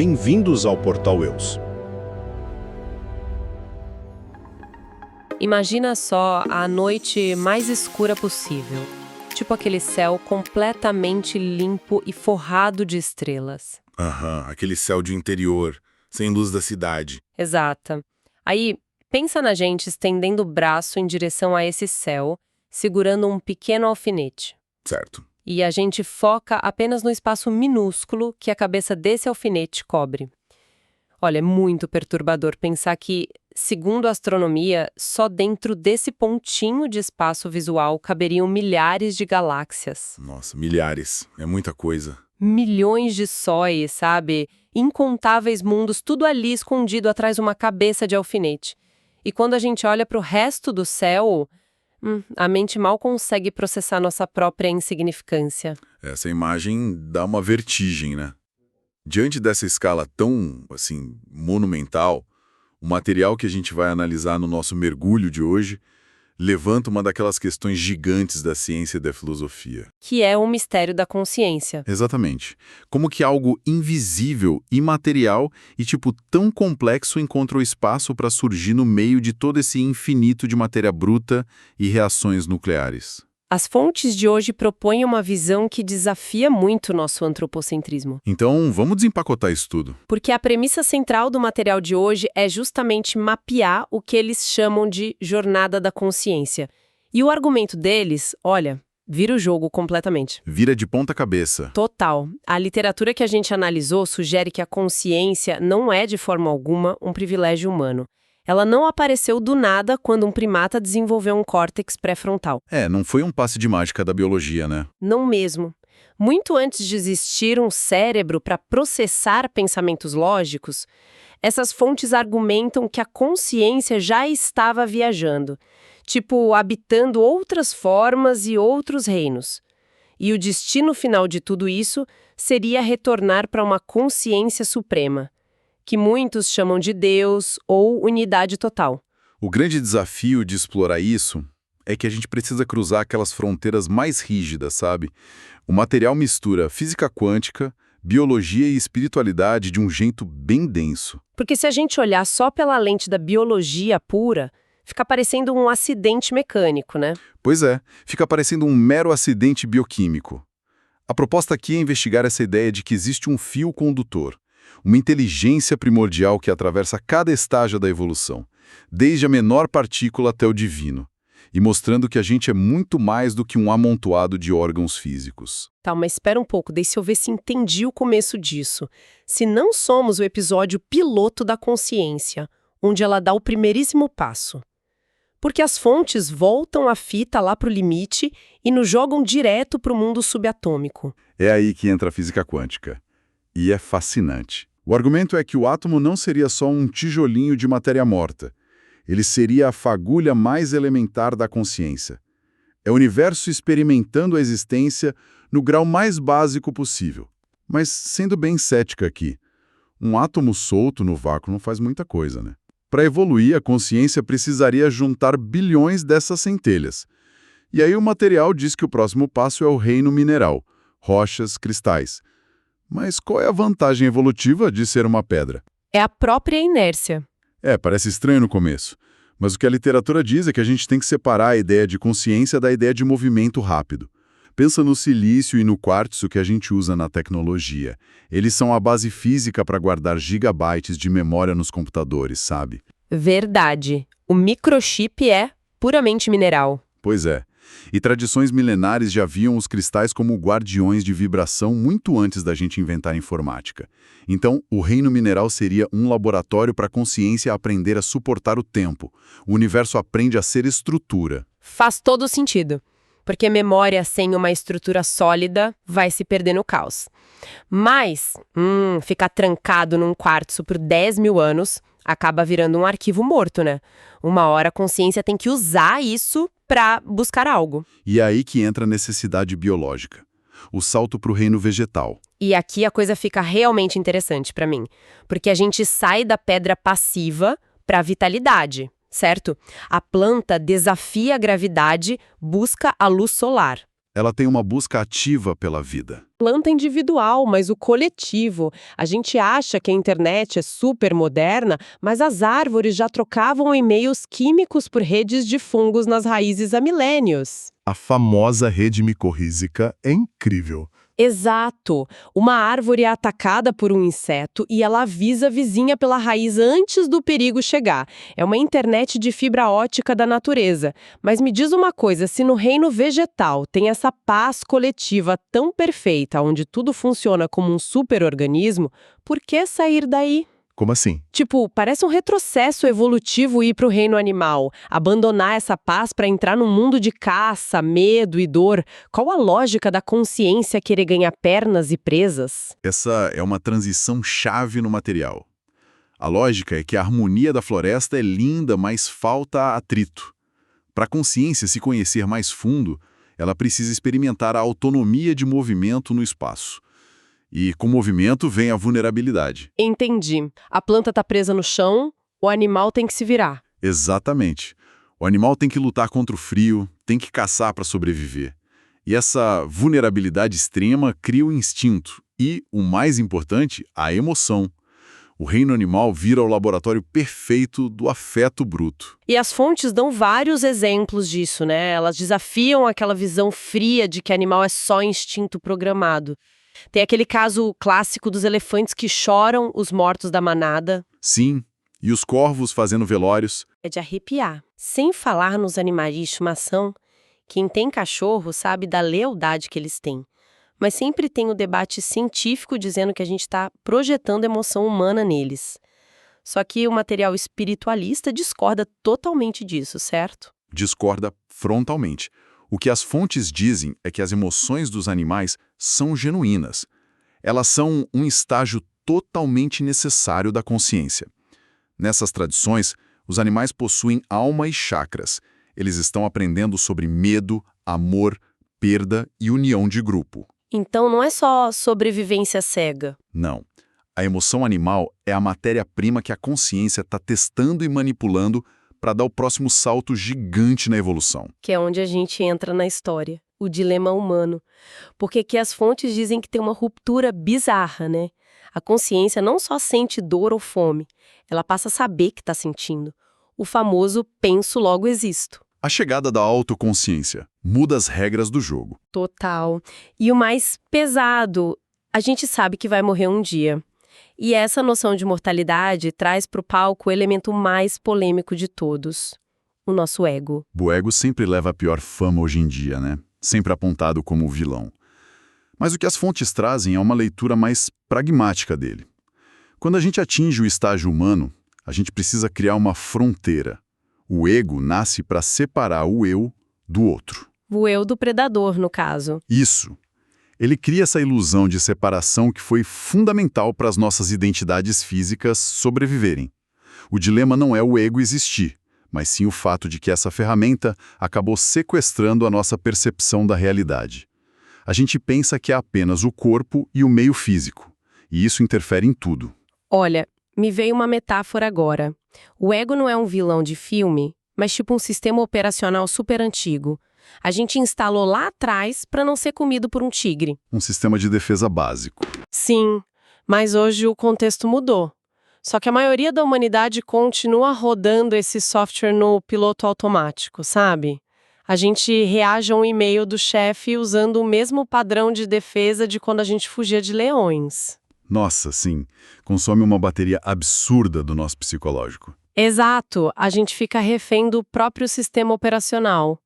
Bem-vindos ao Portal EUS. Imagina só a noite mais escura possível. Tipo aquele céu completamente limpo e forrado de estrelas. Aham, aquele céu de interior, sem luz da cidade. Exata. Aí, pensa na gente estendendo o braço em direção a esse céu, segurando um pequeno alfinete. Certo. E a gente foca apenas no espaço minúsculo que a cabeça desse alfinete cobre. Olha, é muito perturbador pensar que, segundo a astronomia, só dentro desse pontinho de espaço visual caberiam milhares de galáxias. Nossa, milhares. É muita coisa. Milhões de sóis, sabe? Incontáveis mundos, tudo ali escondido atrás de uma cabeça de alfinete. E quando a gente olha para o resto do céu, a mente mal consegue processar nossa própria insignificância. Essa imagem dá uma vertigem, né? Diante dessa escala tão, monumental, o material que a gente vai analisar no nosso mergulho de hoje levanta uma daquelas questões gigantes da ciência e da filosofia. Que é o mistério da consciência. Exatamente. Como que algo invisível, imaterial e, tão complexo encontra o espaço para surgir no meio de todo esse infinito de matéria bruta e reações nucleares. As fontes de hoje propõem uma visão que desafia muito o nosso antropocentrismo. Então, vamos desempacotar isso tudo. Porque a premissa central do material de hoje é justamente mapear o que eles chamam de jornada da consciência. E o argumento deles, olha, vira o jogo completamente. Vira de ponta cabeça. Total. A literatura que a gente analisou sugere que a consciência não é, de forma alguma, um privilégio humano. Ela não apareceu do nada quando um primata desenvolveu um córtex pré-frontal. Não foi um passe de mágica da biologia, né? Não mesmo. Muito antes de existir um cérebro para processar pensamentos lógicos, essas fontes argumentam que a consciência já estava viajando, habitando outras formas e outros reinos. E o destino final de tudo isso seria retornar para uma consciência suprema, que muitos chamam de Deus ou unidade total. O grande desafio de explorar isso é que a gente precisa cruzar aquelas fronteiras mais rígidas, sabe? O material mistura física quântica, biologia e espiritualidade de um jeito bem denso. Porque se a gente olhar só pela lente da biologia pura, fica parecendo um acidente mecânico, né? Pois é, fica parecendo um mero acidente bioquímico. A proposta aqui é investigar essa ideia de que existe um fio condutor, uma inteligência primordial que atravessa cada estágio da evolução, desde a menor partícula até o divino, e mostrando que a gente é muito mais do que um amontoado de órgãos físicos. Tá, mas espera um pouco, deixa eu ver se entendi o começo disso. Se não somos o episódio piloto da consciência, onde ela dá o primeiríssimo passo. Porque as fontes voltam a fita lá pro limite e nos jogam direto pro mundo subatômico. É aí que entra a física quântica. E é fascinante. O argumento é que o átomo não seria só um tijolinho de matéria morta. Ele seria a fagulha mais elementar da consciência. É o universo experimentando a existência no grau mais básico possível. Mas, sendo bem cética aqui, um átomo solto no vácuo não faz muita coisa, né? Para evoluir, a consciência precisaria juntar bilhões dessas centelhas. E aí o material diz que o próximo passo é o reino mineral, rochas, cristais. Mas qual é a vantagem evolutiva de ser uma pedra? É a própria inércia. Parece estranho no começo. Mas o que a literatura diz é que a gente tem que separar a ideia de consciência da ideia de movimento rápido. Pensa no silício e no quartzo que a gente usa na tecnologia. Eles são a base física para guardar gigabytes de memória nos computadores, sabe? Verdade. O microchip é puramente mineral. Pois é. E tradições milenares já viam os cristais como guardiões de vibração muito antes da gente inventar a informática. Então, o reino mineral seria um laboratório para a consciência aprender a suportar o tempo. O universo aprende a ser estrutura. Faz todo sentido. Porque memória sem uma estrutura sólida vai se perder no caos. Mas, ficar trancado num quartzo por 10 mil anos acaba virando um arquivo morto, né? Uma hora a consciência tem que usar isso para buscar algo. E é aí que entra a necessidade biológica. O salto para o reino vegetal. E aqui a coisa fica realmente interessante para mim. Porque a gente sai da pedra passiva para a vitalidade. Certo? A planta desafia a gravidade, busca a luz solar. Ela tem uma busca ativa pela vida. Planta individual, mas o coletivo. A gente acha que a internet é super moderna, mas as árvores já trocavam e-mails químicos por redes de fungos nas raízes há milênios. A famosa rede micorrízica é incrível. Exato. Uma árvore é atacada por um inseto e ela avisa a vizinha pela raiz antes do perigo chegar. É uma internet de fibra ótica da natureza. Mas me diz uma coisa, se no reino vegetal tem essa paz coletiva tão perfeita, onde tudo funciona como um superorganismo, por que sair daí? Como assim? Tipo, parece um retrocesso evolutivo ir para o reino animal, abandonar essa paz para entrar num mundo de caça, medo e dor. Qual a lógica da consciência querer ganhar pernas e presas? Essa é uma transição chave no material. A lógica é que a harmonia da floresta é linda, mas falta atrito. Para a consciência se conhecer mais fundo, ela precisa experimentar a autonomia de movimento no espaço. E com movimento vem a vulnerabilidade. Entendi. A planta está presa no chão, o animal tem que se virar. Exatamente. O animal tem que lutar contra o frio, tem que caçar para sobreviver. E essa vulnerabilidade extrema cria o instinto e, o mais importante, a emoção. O reino animal vira o laboratório perfeito do afeto bruto. E as fontes dão vários exemplos disso, né? Elas desafiam aquela visão fria de que animal é só instinto programado. Tem aquele caso clássico dos elefantes que choram os mortos da manada. Sim, e os corvos fazendo velórios. É de arrepiar. Sem falar nos animais de estimação, quem tem cachorro sabe da lealdade que eles têm. Mas sempre tem o debate científico dizendo que a gente está projetando emoção humana neles. Só que o material espiritualista discorda totalmente disso, certo? Discorda frontalmente. O que as fontes dizem é que as emoções dos animais são genuínas. Elas são um estágio totalmente necessário da consciência. Nessas tradições, os animais possuem alma e chakras. Eles estão aprendendo sobre medo, amor, perda e união de grupo. Então não é só sobrevivência cega. Não. A emoção animal é a matéria-prima que a consciência está testando e manipulando para dar o próximo salto gigante na evolução. Que é onde a gente entra na história, o dilema humano. Porque aqui as fontes dizem que tem uma ruptura bizarra, né? A consciência não só sente dor ou fome, ela passa a saber que está sentindo. O famoso penso logo existo. A chegada da autoconsciência muda as regras do jogo. Total. E o mais pesado, a gente sabe que vai morrer um dia. E essa noção de mortalidade traz para o palco o elemento mais polêmico de todos, o nosso ego. O ego sempre leva a pior fama hoje em dia, né? Sempre apontado como o vilão. Mas o que as fontes trazem é uma leitura mais pragmática dele. Quando a gente atinge o estágio humano, a gente precisa criar uma fronteira. O ego nasce para separar o eu do outro. O eu do predador, no caso. Isso. Ele cria essa ilusão de separação que foi fundamental para as nossas identidades físicas sobreviverem. O dilema não é o ego existir, mas sim o fato de que essa ferramenta acabou sequestrando a nossa percepção da realidade. A gente pensa que é apenas o corpo e o meio físico, e isso interfere em tudo. Olha, me veio uma metáfora agora. O ego não é um vilão de filme, mas tipo um sistema operacional super antigo. A gente instalou lá atrás para não ser comido por um tigre. Um sistema de defesa básico. Sim, mas hoje o contexto mudou. Só que a maioria da humanidade continua rodando esse software no piloto automático, sabe? A gente reage a um e-mail do chefe usando o mesmo padrão de defesa de quando a gente fugia de leões. Nossa, sim. Consome uma bateria absurda do nosso psicológico. Exato, a gente fica refém do próprio sistema operacional.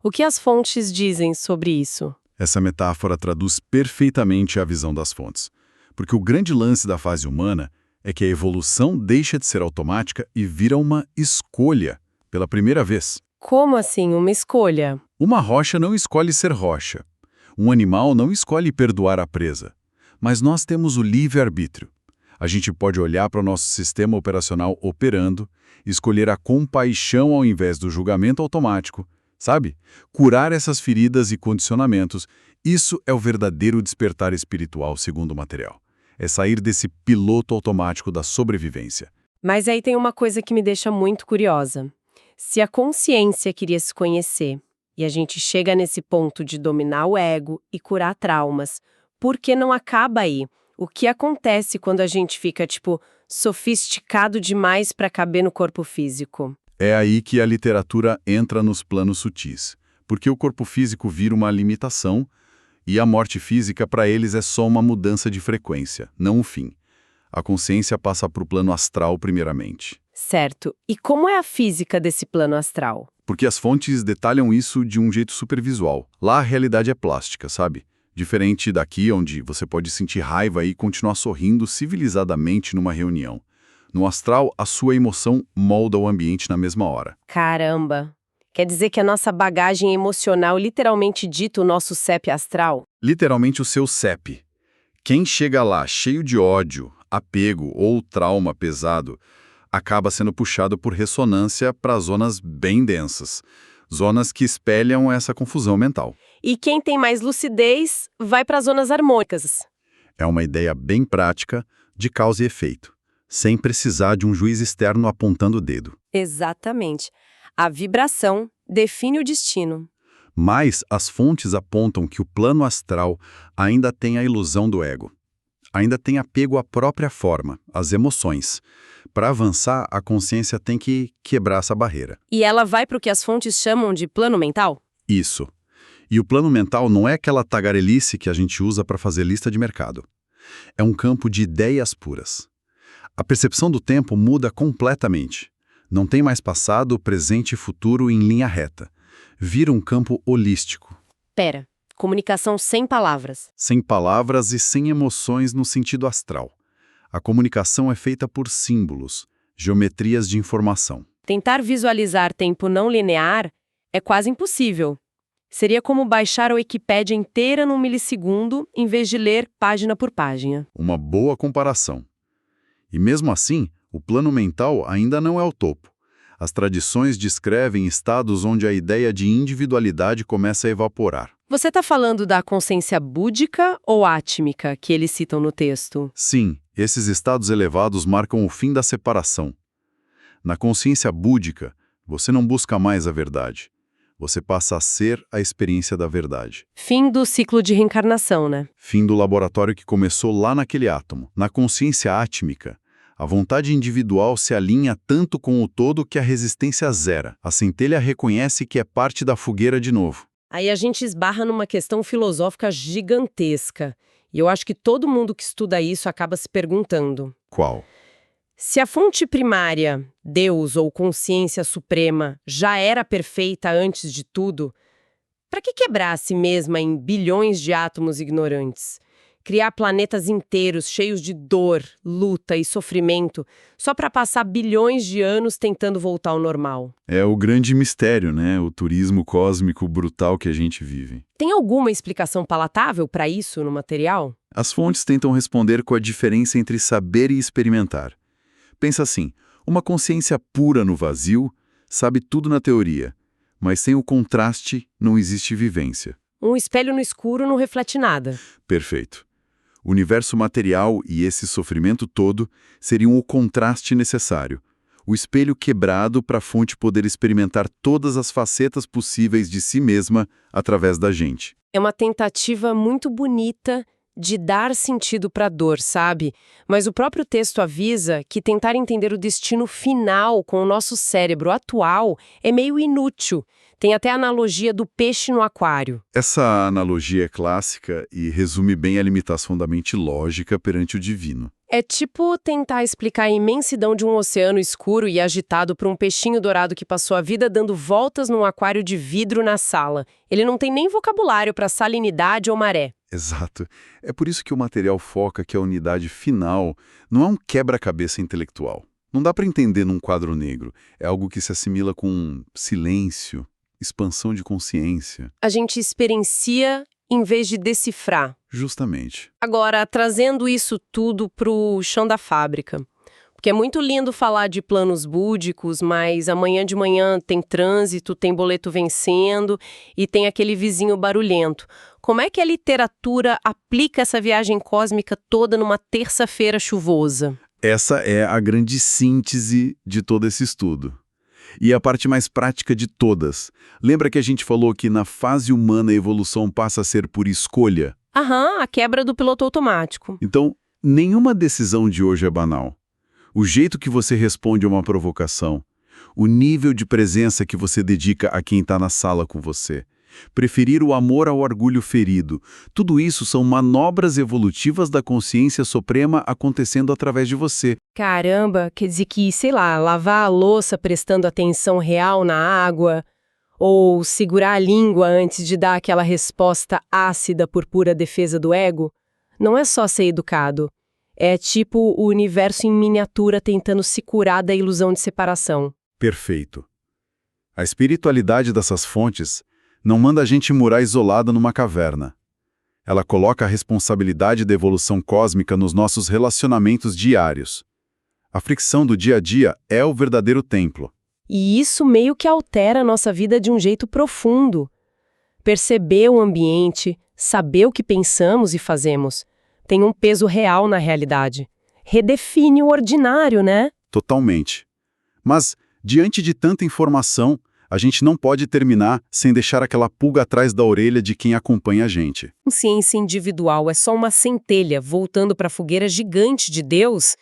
O que as fontes dizem sobre isso? Essa metáfora traduz perfeitamente a visão das fontes. Porque o grande lance da fase humana é que a evolução deixa de ser automática e vira uma escolha, pela primeira vez. Como assim, uma escolha? Uma rocha não escolhe ser rocha. Um animal não escolhe perdoar a presa. Mas nós temos o livre-arbítrio. A gente pode olhar para o nosso sistema operacional operando, escolher a compaixão ao invés do julgamento automático, sabe? Curar essas feridas e condicionamentos, isso é o verdadeiro despertar espiritual segundo o material. É sair desse piloto automático da sobrevivência. Mas aí tem uma coisa que me deixa muito curiosa. Se a consciência queria se conhecer, E a gente chega nesse ponto de dominar o ego e curar traumas. Porque não acaba aí. O que acontece quando a gente fica, sofisticado demais para caber no corpo físico? É aí que a literatura entra nos planos sutis, porque o corpo físico vira uma limitação e a morte física para eles é só uma mudança de frequência, não um fim. A consciência passa para o plano astral primeiramente. Certo. E como é a física desse plano astral? Porque as fontes detalham isso de um jeito supervisual. Lá a realidade é plástica, sabe? Diferente daqui, onde você pode sentir raiva e continuar sorrindo civilizadamente numa reunião. No astral, a sua emoção molda o ambiente na mesma hora. Caramba! Quer dizer que a nossa bagagem emocional literalmente dita o nosso CEP astral? Literalmente o seu CEP. Quem chega lá cheio de ódio, apego ou trauma pesado, acaba sendo puxado por ressonância para zonas bem densas. Zonas que espelham essa confusão mental. E quem tem mais lucidez vai para as zonas harmônicas. É uma ideia bem prática de causa e efeito, sem precisar de um juiz externo apontando o dedo. Exatamente. A vibração define o destino. Mas as fontes apontam que o plano astral ainda tem a ilusão do ego. Ainda tem apego à própria forma, às emoções. Para avançar, a consciência tem que quebrar essa barreira. E ela vai para o que as fontes chamam de plano mental? Isso. E o plano mental não é aquela tagarelice que a gente usa para fazer lista de mercado. É um campo de ideias puras. A percepção do tempo muda completamente. Não tem mais passado, presente e futuro em linha reta. Vira um campo holístico. Pera, comunicação sem palavras. Sem palavras e sem emoções no sentido astral. A comunicação é feita por símbolos, geometrias de informação. Tentar visualizar tempo não linear é quase impossível. Seria como baixar a Wikipédia inteira num milissegundo, em vez de ler página por página. Uma boa comparação. E mesmo assim, o plano mental ainda não é o topo. As tradições descrevem estados onde a ideia de individualidade começa a evaporar. Você está falando da consciência búdica ou átmica que eles citam no texto? Sim, esses estados elevados marcam o fim da separação. Na consciência búdica, você não busca mais a verdade. Você passa a ser a experiência da verdade. Fim do ciclo de reencarnação, né? Fim do laboratório que começou lá naquele átomo. Na consciência átmica, a vontade individual se alinha tanto com o todo que a resistência zera. A centelha reconhece que é parte da fogueira de novo. Aí a gente esbarra numa questão filosófica gigantesca. E eu acho que todo mundo que estuda isso acaba se perguntando. Qual? Se a fonte primária, Deus ou consciência suprema, já era perfeita antes de tudo, para que quebrar a si mesma em bilhões de átomos ignorantes? Criar planetas inteiros cheios de dor, luta e sofrimento, só para passar bilhões de anos tentando voltar ao normal. É o grande mistério, né? O turismo cósmico brutal que a gente vive. Tem alguma explicação palatável para isso no material? As fontes tentam responder com a diferença entre saber e experimentar. Pensa assim, uma consciência pura no vazio sabe tudo na teoria, mas sem o contraste não existe vivência. Um espelho no escuro não reflete nada. Perfeito. O universo material e esse sofrimento todo seriam o contraste necessário. O espelho quebrado para a fonte poder experimentar todas as facetas possíveis de si mesma através da gente. É uma tentativa muito bonita de dar sentido para a dor, sabe? Mas o próprio texto avisa que tentar entender o destino final com o nosso cérebro atual é meio inútil. Tem até a analogia do peixe no aquário. Essa analogia é clássica e resume bem a limitação da mente lógica perante o divino. É tipo tentar explicar a imensidão de um oceano escuro e agitado para um peixinho dourado que passou a vida dando voltas num aquário de vidro na sala. Ele não tem nem vocabulário para salinidade ou maré. Exato. É por isso que o material foca que a unidade final não é um quebra-cabeça intelectual. Não dá para entender num quadro negro. É algo que se assimila com silêncio, expansão de consciência. A gente experiencia em vez de decifrar. Justamente. Agora, trazendo isso tudo pro chão da fábrica. Porque é muito lindo falar de planos búdicos, mas amanhã de manhã tem trânsito, tem boleto vencendo e tem aquele vizinho barulhento. Como é que a literatura aplica essa viagem cósmica toda numa terça-feira chuvosa? Essa é a grande síntese de todo esse estudo. E a parte mais prática de todas. Lembra que a gente falou que na fase humana a evolução passa a ser por escolha? Aham, a quebra do piloto automático. Então, nenhuma decisão de hoje é banal. O jeito que você responde a uma provocação, o nível de presença que você dedica a quem está na sala com você, preferir o amor ao orgulho ferido, tudo isso são manobras evolutivas da consciência suprema acontecendo através de você. Caramba, quer dizer que, sei lá, lavar a louça prestando atenção real na água, ou segurar a língua antes de dar aquela resposta ácida por pura defesa do ego, não é só ser educado. É tipo o universo em miniatura tentando se curar da ilusão de separação. Perfeito. A espiritualidade dessas fontes não manda a gente morar isolada numa caverna. Ela coloca a responsabilidade da evolução cósmica nos nossos relacionamentos diários. A fricção do dia a dia é o verdadeiro templo. E isso meio que altera a nossa vida de um jeito profundo. Perceber o ambiente, saber o que pensamos e fazemos, tem um peso real na realidade. Redefine o ordinário, né? Totalmente. Mas, diante de tanta informação, a gente não pode terminar sem deixar aquela pulga atrás da orelha de quem acompanha a gente. Consciência individual é só uma centelha voltando para a fogueira gigante de Deus.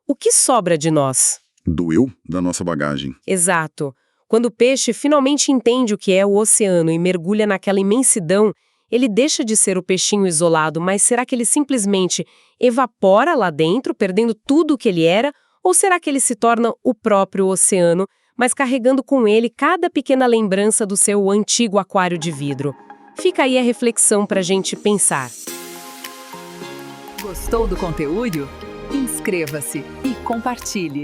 O que sobra de nós? Do eu, da nossa bagagem. Exato. Quando o peixe finalmente entende o que é o oceano e mergulha naquela imensidão, ele deixa de ser o peixinho isolado, mas será que ele simplesmente evapora lá dentro, perdendo tudo o que ele era? Ou será que ele se torna o próprio oceano, mas carregando com ele cada pequena lembrança do seu antigo aquário de vidro? Fica aí a reflexão para a gente pensar. Gostou do conteúdo? Inscreva-se e compartilhe.